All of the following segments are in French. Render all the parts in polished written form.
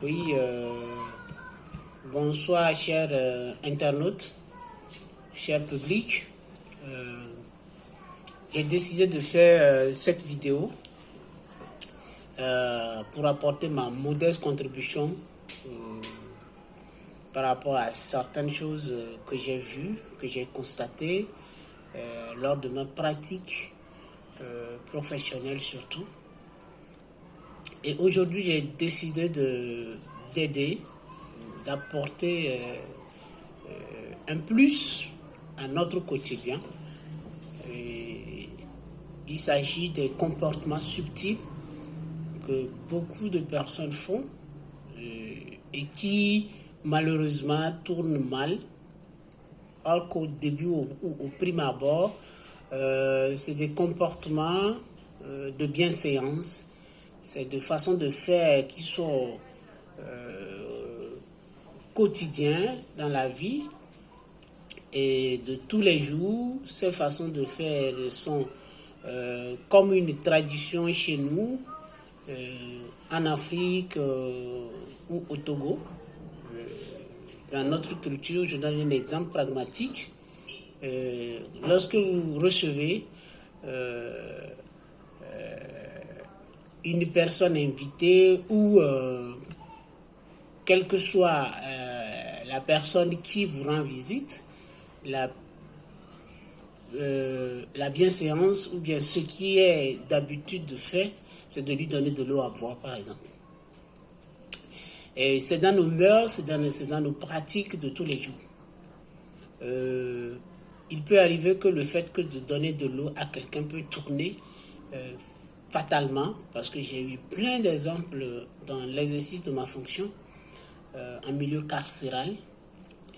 Oui, bonsoir chers internautes, chers publics. J'ai décidé de faire cette vidéo pour apporter ma modeste contribution par rapport à certaines choses que j'ai vues, que j'ai constatées lors de ma pratique professionnelle surtout. Et aujourd'hui, j'ai décidé d'aider, d'apporter un plus à notre quotidien. Et il s'agit des comportements subtils que beaucoup de personnes font et qui malheureusement tournent mal, alors qu'au début, au prime abord, c'est des comportements de bienséance. C'est des façons de faire qui sont quotidiennes dans la vie et de tous les jours. Ces façons de faire sont comme une tradition chez nous, en Afrique ou au Togo. Dans notre culture, je donne un exemple pragmatique. Lorsque vous recevez une personne invitée ou quelle que soit la personne qui vous rend visite, la bienséance ou bien ce qui est d'habitude de faire, c'est de lui donner de l'eau à boire par exemple. Et c'est dans nos mœurs, c'est dans nos pratiques de tous les jours. Il peut arriver que le fait que de donner de l'eau à quelqu'un peut tourner fatalement, parce que j'ai eu plein d'exemples dans l'exercice de ma fonction en milieu carcéral.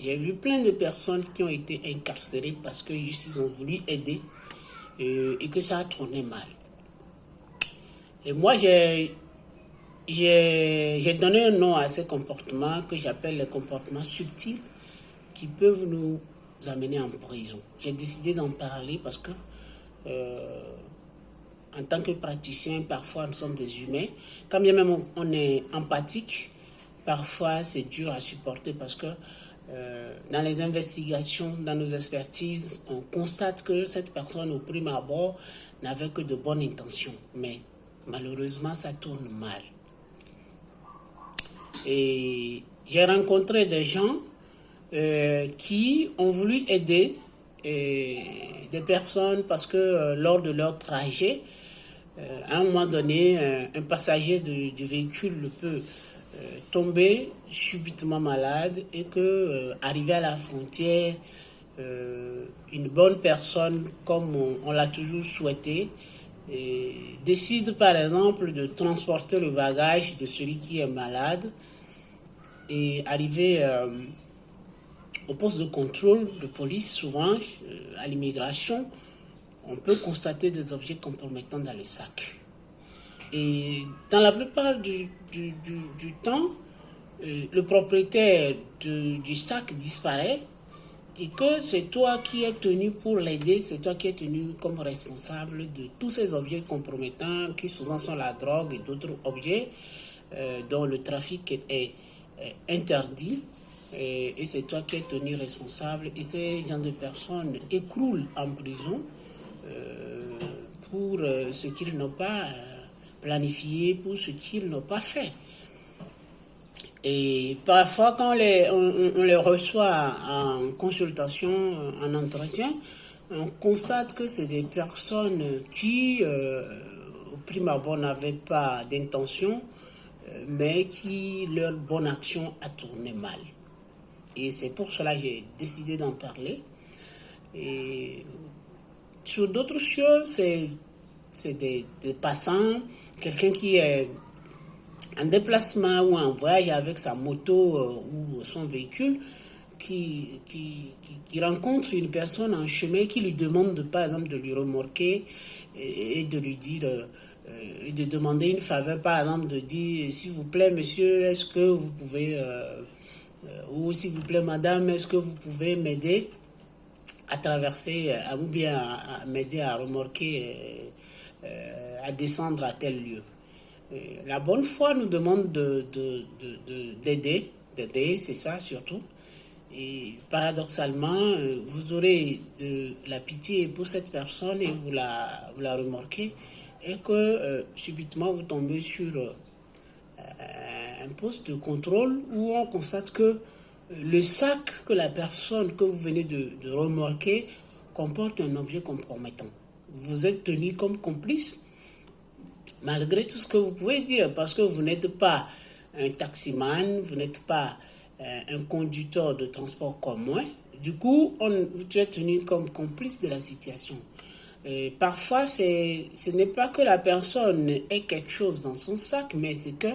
J'ai vu plein de personnes qui ont été incarcérées parce que juste ils ont voulu aider et que ça a tourné mal. Et moi, j'ai donné un nom à ces comportements que j'appelle les comportements subtils qui peuvent nous amener en prison. J'ai décidé d'en parler parce que en tant que praticien, parfois nous sommes des humains. Quand bien même on est empathique, parfois c'est dur à supporter parce que dans les investigations, dans nos expertises, on constate que cette personne au prime abord n'avait que de bonnes intentions. Mais malheureusement, ça tourne mal. Et j'ai rencontré des gens qui ont voulu aider des personnes parce que lors de leur trajet, à un moment donné, un passager du véhicule peut tomber subitement malade et que arrivé à la frontière, une bonne personne comme on l'a toujours souhaité décide par exemple de transporter le bagage de celui qui est malade et arrivé au poste de contrôle de police, souvent à l'immigration, on peut constater des objets compromettants dans les sacs. Et dans la plupart du temps, le propriétaire du sac disparaît et que c'est toi qui es tenu pour l'aider, c'est toi qui es tenu comme responsable de tous ces objets compromettants qui souvent sont la drogue et d'autres objets dont le trafic est interdit. Et c'est toi qui es tenu responsable. Et ces gens de personnes écroulent en prison pour ce qu'ils n'ont pas planifié, pour ce qu'ils n'ont pas fait. Et parfois, quand on les reçoit en consultation, en entretien, on constate que c'est des personnes qui, au prime abord, n'avaient pas d'intention, mais qui, leur bonne action a tourné mal. Et c'est pour cela que j'ai décidé d'en parler. Et sur d'autres choses, c'est des passants, quelqu'un qui est en déplacement ou en voyage avec sa moto ou son véhicule, qui rencontre une personne en chemin qui lui demande, par exemple, de lui remorquer et de lui dire, de demander une faveur, par exemple, de dire, s'il vous plaît, monsieur, est-ce que vous pouvez, ou s'il vous plaît, madame, est-ce que vous pouvez m'aider à traverser, ou bien à m'aider à remorquer, à descendre à tel lieu. La bonne foi nous demande d'aider, c'est ça surtout. Et paradoxalement, vous aurez de la pitié pour cette personne et vous la remarquez, et que subitement vous tombez sur un poste de contrôle où on constate que le sac que la personne que vous venez de remarquer comporte un objet compromettant. Vous êtes tenu comme complice, malgré tout ce que vous pouvez dire, parce que vous n'êtes pas un taximan, vous n'êtes pas un conducteur de transport commun. Du coup, tu es tenu comme complice de la situation. Et parfois, ce n'est pas que la personne ait quelque chose dans son sac, mais c'est que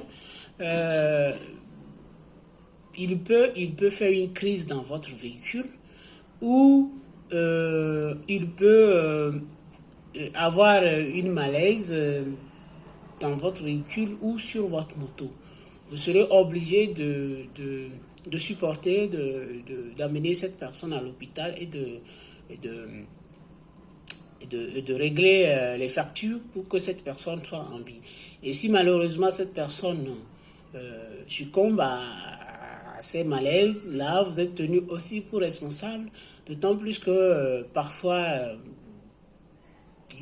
il peut faire une crise dans votre véhicule ou il peut avoir une malaise dans votre véhicule ou sur votre moto. Vous serez obligé de supporter, d'amener cette personne à l'hôpital et de régler les factures pour que cette personne soit en vie. Et si malheureusement cette personne succombe à ces malaises, là vous êtes tenu aussi pour responsable, d'autant plus que parfois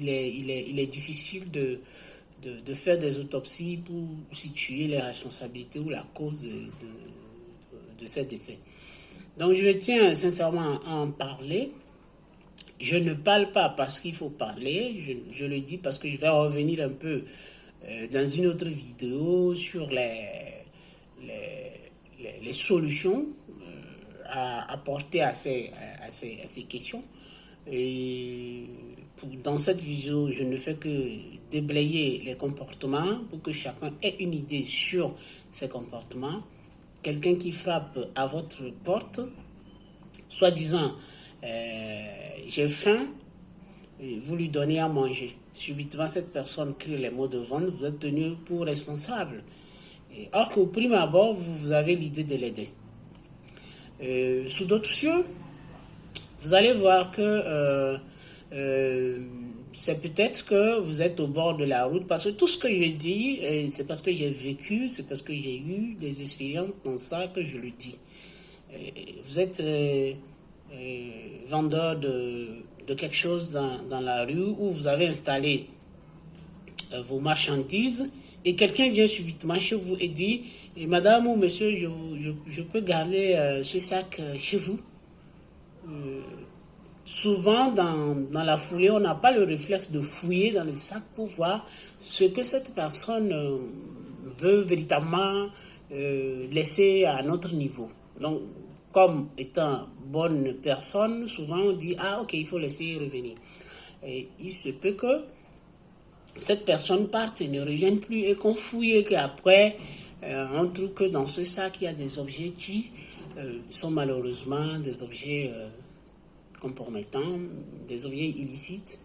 il est difficile de faire des autopsies pour situer les responsabilités ou la cause de ces décès. Donc je tiens sincèrement à en parler. Je ne parle pas parce qu'il faut parler, je le dis parce que je vais revenir un peu dans une autre vidéo sur les solutions à apporter à ces questions. Et dans cette vidéo, je ne fais que déblayer les comportements pour que chacun ait une idée sur ces comportements. Quelqu'un qui frappe à votre porte, soi-disant, j'ai faim, vous lui donnez à manger. Subitement, cette personne crie les mots de vente, vous êtes tenu pour responsable. Or qu'au prime abord, vous avez l'idée de l'aider. Sous d'autres cieux, vous allez voir que c'est peut-être que vous êtes au bord de la route, parce que tout ce que je dis, c'est parce que j'ai vécu, c'est parce que j'ai eu des expériences dans ça que je le dis. Vous êtes vendeur de quelque chose dans la rue où vous avez installé vos marchandises et quelqu'un vient subitement chez vous et dit « Madame ou monsieur, je peux garder ce sac chez vous ?» Souvent, dans la foulée, on n'a pas le réflexe de fouiller dans le sac pour voir ce que cette personne veut véritablement laisser à notre niveau. Donc, comme étant bonne personne, souvent on dit « Ah, ok, il faut laisser revenir. » Et il se peut que cette personne parte et ne revienne plus et qu'on fouille et qu'après, on trouve que dans ce sac, il y a des objets qui sont malheureusement des objets compromettants, des objets illicites.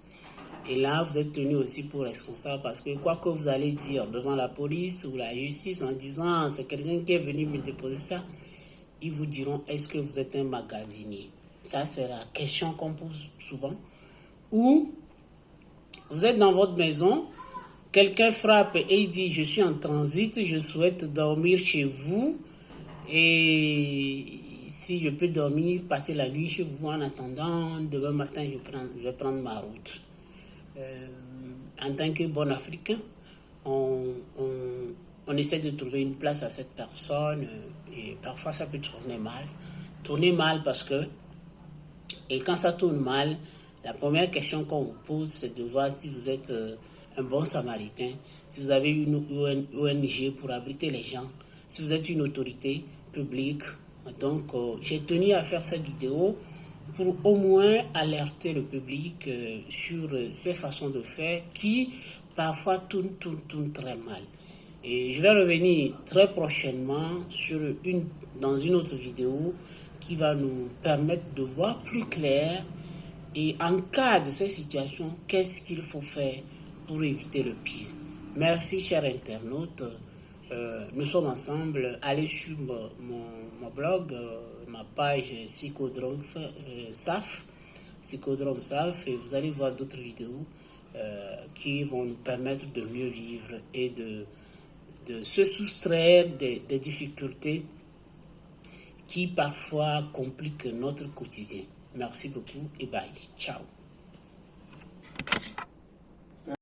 Et là, vous êtes tenu aussi pour responsable parce que quoi que vous allez dire devant la police ou la justice en disant c'est quelqu'un qui est venu me déposer ça, ils vous diront est-ce que vous êtes un magasinier? Ça, c'est la question qu'on pose souvent. Ou vous êtes dans votre maison, quelqu'un frappe et il dit je suis en transit, je souhaite dormir chez vous et si je peux dormir, passer la nuit chez vous en attendant, demain matin je vais prendre ma route. En tant que bon Africain, on essaie de trouver une place à cette personne et parfois ça peut tourner mal. Tourner mal parce que, et quand ça tourne mal, la première question qu'on vous pose, c'est de voir si vous êtes un bon samaritain, si vous avez une ONG pour abriter les gens, si vous êtes une autorité publique. Donc, j'ai tenu à faire cette vidéo pour au moins alerter le public sur ces façons de faire qui parfois tournent très mal. Et je vais revenir très prochainement dans une autre vidéo qui va nous permettre de voir plus clair et en cas de ces situations, qu'est-ce qu'il faut faire pour éviter le pire. Merci chers internautes. Nous sommes ensemble. Allez sur mon blog, ma page Psychodrome SAF, et vous allez voir d'autres vidéos qui vont nous permettre de mieux vivre et de se soustraire des difficultés qui parfois compliquent notre quotidien. Merci beaucoup et bye. Ciao.